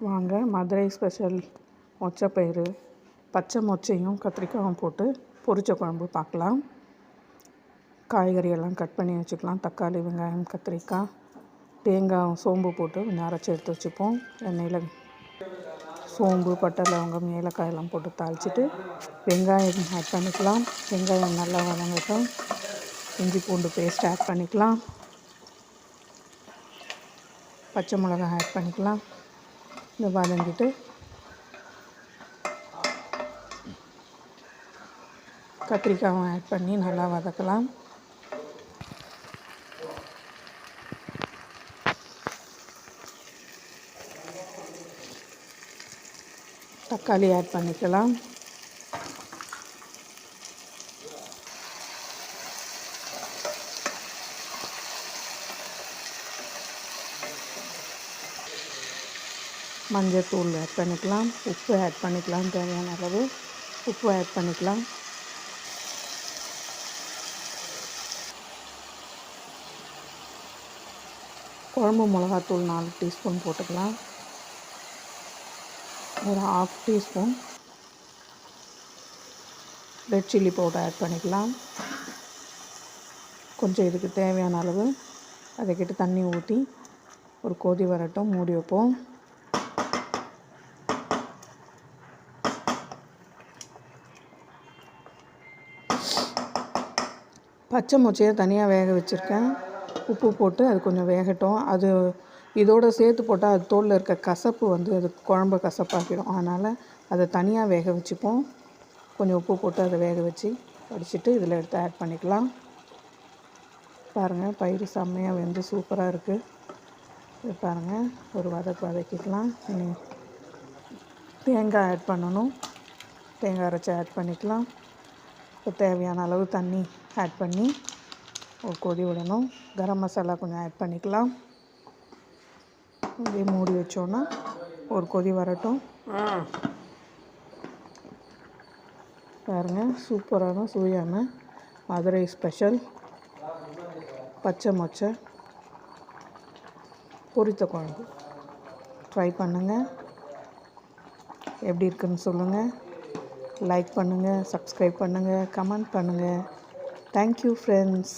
வாங்க மதுரை ஸ்பெஷல் மொச்சப்பயிறு பச்சை மொச்சையும் கத்திரிக்காயும் போட்டு பொரிச்ச குழம்பு பார்க்கலாம். காய்கறி எல்லாம் கட் பண்ணி வச்சுக்கலாம். தக்காளி, வெங்காயம், கத்திரிக்காய், தேங்காய், சோம்பு போட்டு கொஞ்சம் அரைச்சி எடுத்து வச்சுப்போம். எண்ணெயில் சோம்பு, பட்டை, லவங்கம், ஏலக்காயெல்லாம் போட்டு தாளிச்சிட்டு வெங்காயம் ஆட் பண்ணிக்கலாம். வெங்காயம் நல்லா வதங்கட்டும். இஞ்சி பூண்டு பேஸ்ட் ஆட் பண்ணிக்கலாம். பச்சை மிளகாய் ஆட் பண்ணிக்கலாம். இதை வதங்கிட்டு கத்திரிக்காயும் ஆட் பண்ணி நல்லா வதக்கலாம். தக்காளி ஆட் பண்ணிக்கலாம். மஞ்சள் தூள் ஆட் பண்ணிக்கலாம். உப்பு ஆட் பண்ணிக்கலாம். தேவையான அளவு உப்பு ஆட் பண்ணிக்கலாம். குழம்பு மிளகாத்தூள் 4 டீஸ்பூன் போட்டுக்கலாம். ஒரு 1/2 teaspoon red chilli powder add பண்ணிக்கலாம். கொஞ்சம் இதுக்கு தேவையான அளவு அதுக்கிட்ட தண்ணி ஊற்றி ஒரு கொதி வரட்டும், மூடி வைப்போம். பச்சை மொச்சையை தனியாக வேக வச்சுருக்கேன். உப்பு போட்டு அது கொஞ்சம் வேகட்டும். அது இதோடு சேர்த்து போட்டால் அது தோலில் இருக்க கசப்பு அது குழம்பு கசப்பாக்கிடும். அதனால் அதை தனியாக வேக வச்சுப்போம். கொஞ்சம் உப்பு போட்டு அதை வேக வச்சு வடிச்சிட்டு இதில் எடுத்து ஆட் பண்ணிக்கலாம். பாருங்கள், பயிறு செம்மையாக வெந்து சூப்பராக இருக்குது. இது பாருங்கள், ஒரு வதக்கிக்கலாம். தேங்காய் ஆட் பண்ணணும். தேங்காய் அரைச்சி ஆட் பண்ணிக்கலாம். இப்போ தேவையான அளவு தண்ணி ஆட் பண்ணி ஒரு கொதி விடணும். கரம் மசாலா கொஞ்சம் ஆட் பண்ணிக்கலாம். அப்படியே மூடி வச்சோன்னா ஒரு கொதி வரட்டும். பாருங்கள், சூப்பரான சுவையான மதுரை ஸ்பெஷல் பச்சை மொச்சை பொரித்த குழம்பு ட்ரை பண்ணுங்கள். எப்படி இருக்குன்னு சொல்லுங்கள். லைக் பண்ணுங்கள், சப்ஸ்கிரைப் பண்ணுங்கள், கமெண்ட் பண்ணுங்கள். Thank you friends.